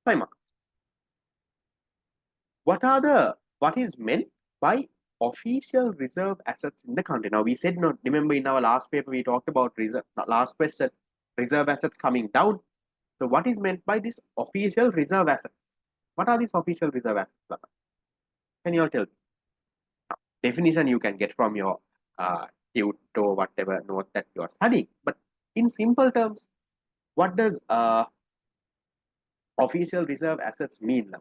5 marks. What is meant by official reserve assets in the country? Now we said, no, remember in our last paper we talked about last question, reserve assets coming down. So what is meant by this official reserve assets? What are these official reserve assets? Can you all tell me? Definition you can get from your tute or whatever note that you are studying. But in simple terms, what does official reserve assets mean?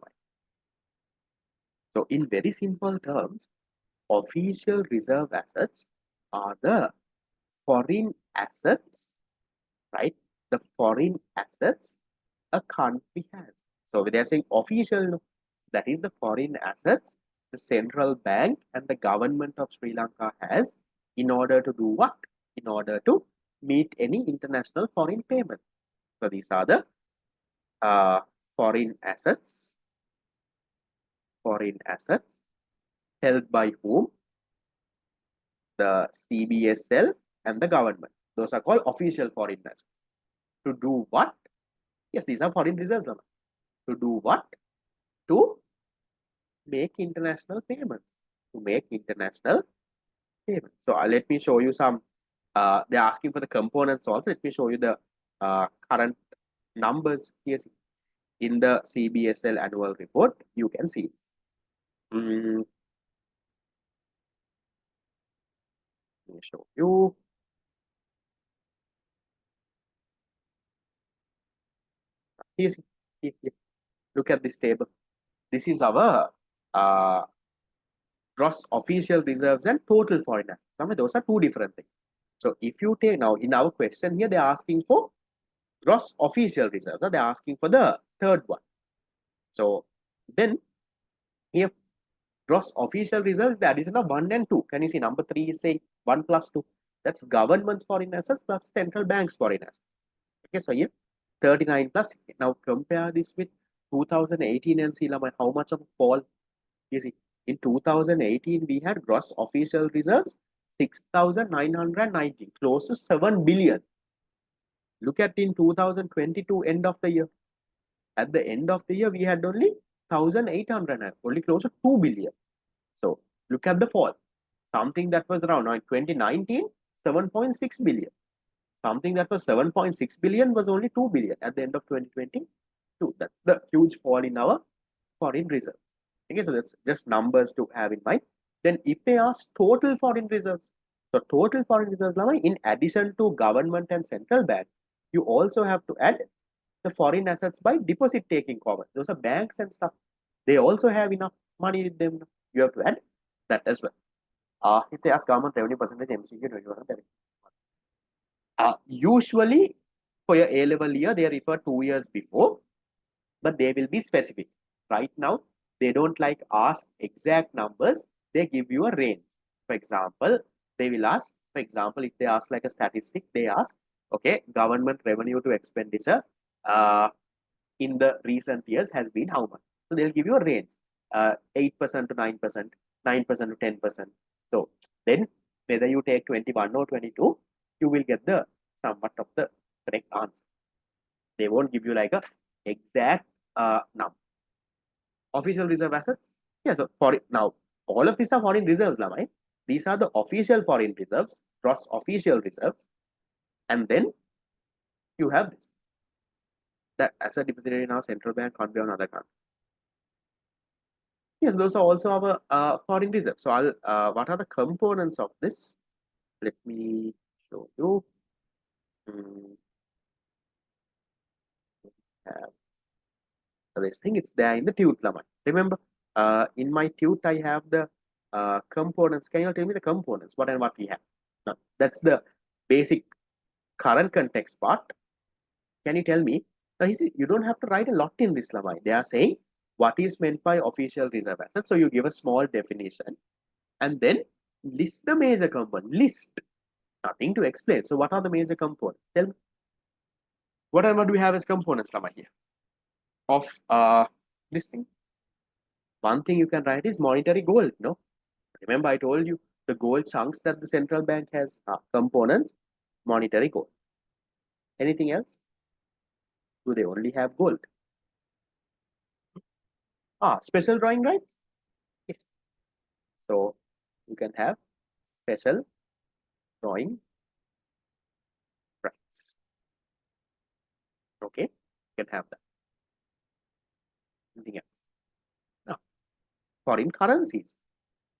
So in very simple terms, official reserve assets are the foreign assets, right? The foreign assets a country has. So they are saying official, that is the foreign assets the central bank and the government of Sri Lanka has in order to do what? In order to meet any international foreign payment. So these are the foreign assets held by whom? The CBSL and the government. Those are called official foreign assets. To do what? Yes, these are foreign reserves. To do what? To make international payments. To make international payments. So let me show you some. They're asking for the components also. Let me show you the current numbers here. In the CBSL annual report, you can see this. Let me show you. Here, look at this table. This is our gross official reserves and total foreign assets. Those are two different things. So if you take now in our question here, they're asking for gross official reserves. They're asking for the third one. So then here, gross official reserves, the addition of 1 and 2. Can you see number 3 is saying 1 plus 2? That's government's foreign assets plus central bank's foreign assets. Okay, so here 39 plus. Now compare this with 2018 and see how much of a fall. You see, in 2018 we had gross official reserves 6,990, close to 7 billion. Look at in 2022 end of the year. At the end of the year we had only 1,800, only close to 2 billion. So look at the fall. Something that was around in 2019, 7.6 billion. Something that was 7.6 billion was only 2 billion at the end of 2022. That's the huge fall in our foreign reserve. Okay, so that's just numbers to have in mind. Then if they ask total foreign reserves, so total foreign reserves, in addition to government and central bank, you also have to add the foreign assets by deposit taking common. Those are banks and stuff. They also have enough money with them. You have to add that as well. If they ask government revenue percentage, MCQ 21. Usually for your A-level year, they refer 2 years before, but they will be specific. Right now, they don't like ask exact numbers. They give you a range. For example, they will ask, if they ask like a statistic, they ask, okay, government revenue to expenditure in the recent years has been how much? So they'll give you a range, 8% to 9%, 9% to 10%. So then whether you take 21 or 22, you will get the somewhat of the correct answer. They won't give you like a exact number. Official reserve assets. Yeah, so for now, all of these are foreign reserves, right? These are the official foreign reserves, gross official reserves, and then you have this. That asset deposited in our central bank can't be on other country. Yes, those are also our foreign reserves. So what are the components of this? Let me show you. This thing, it's there in the tute. Remember, in my tute, I have the components. Can you tell me the components? What and what we have? Now, that's the basic current context part. Can you tell me? Now, you don't have to write a lot in this. They are saying what is meant by official reserve assets. So you give a small definition and then list the major component. List. Nothing to explain. So what are the major components? Tell me. What and what do we have as components here of this thing? One thing you can write is monetary gold. No, remember I told you the gold chunks that the central bank has components, monetary gold. Anything else? Do they only have gold? Special drawing rights. Yes. So you can have special drawing rights. Okay, you can have that. Anything else? No. Foreign currencies.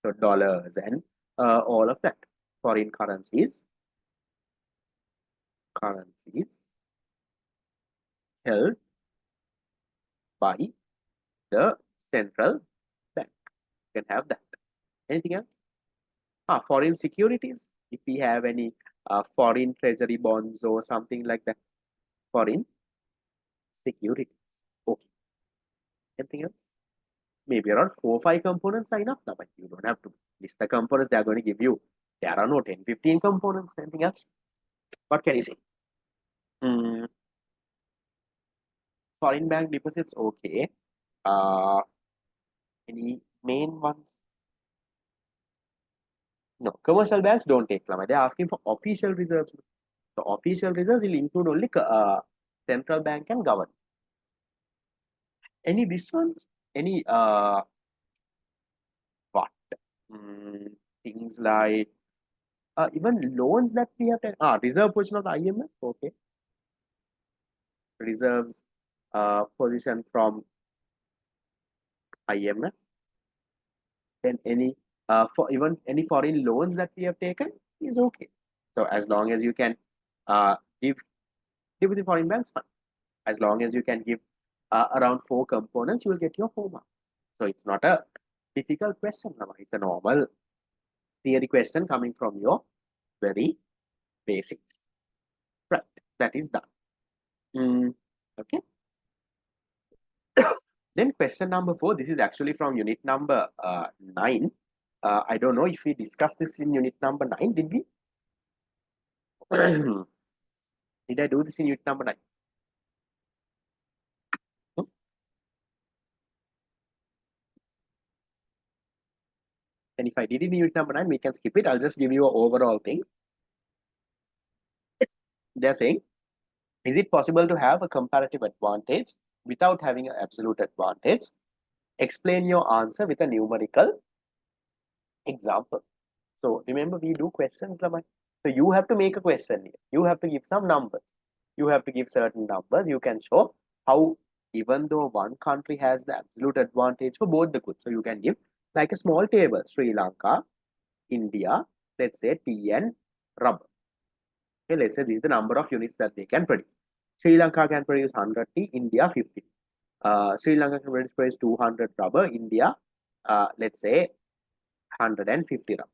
So dollars and all of that. Foreign currencies held by the central bank. You can have that. Anything else? Foreign securities. If we have any foreign treasury bonds or something like that. Foreign securities. Okay. Anything else? Maybe around 4 or 5 components sign up now, but you don't have to list the components. They are going to give you, there are no 10, 15 components. Anything else? What can you say? Foreign bank deposits, okay. Any main ones? No, commercial banks don't take Lama. They're asking for official reserves. So official reserves will include only central bank and government. Any this ones? Any what? Things like even loans that we have taken. Reserve position of the IMF. Okay. Reserves position from IMF. Then any for even any foreign loans that we have taken is okay. So as long as you can give with the foreign banks fund, as long as you can give around 4 components, you will get your 4 marks. So it's not a difficult question. It's a normal theory question coming from your very basics. Right, that is done. Okay. Then question number 4. This is actually from unit number 9. I don't know if we discussed this in unit number 9. Did we? Did I do this in unit number 9? And if I did it in unit number 9, we can skip it. I'll just give you an overall thing. They're saying, is it possible to have a comparative advantage without having an absolute advantage? Explain your answer with a numerical example. So remember, we do questions. So you have to make a question here. You have to give some numbers. You have to give certain numbers. You can show how, even though one country has the absolute advantage for both the goods. So you can give like a small table: Sri Lanka, India, let's say tea and rubber. Okay, let's say this is the number of units that they can produce. Sri Lanka can produce 100 tea, India 50. Sri Lanka can produce 200 rubber, India, let's say 150 rubber.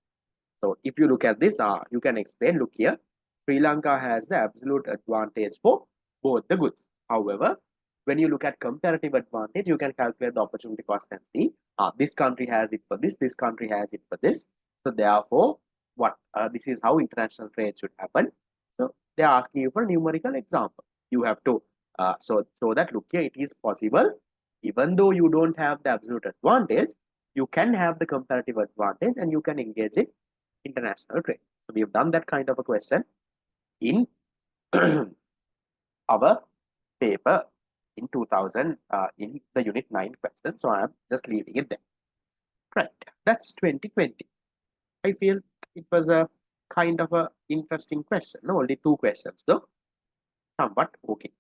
So if you look at this, you can explain, look here, Sri Lanka has the absolute advantage for both the goods. However, when you look at comparative advantage, you can calculate the opportunity cost and see, this country has it for this country has it for this. So therefore, this is how international trade should happen. So they are asking you for a numerical example. You have to, so that look here, it is possible, even though you don't have the absolute advantage, you can have the comparative advantage and you can engage in international trade. So we have done that kind of a question in our paper in 2000 in the unit 9 question. So I am just leaving it there. Right, that's 2020. I feel it was a kind of a interesting question. No, only 2 questions though. Somewhat okay.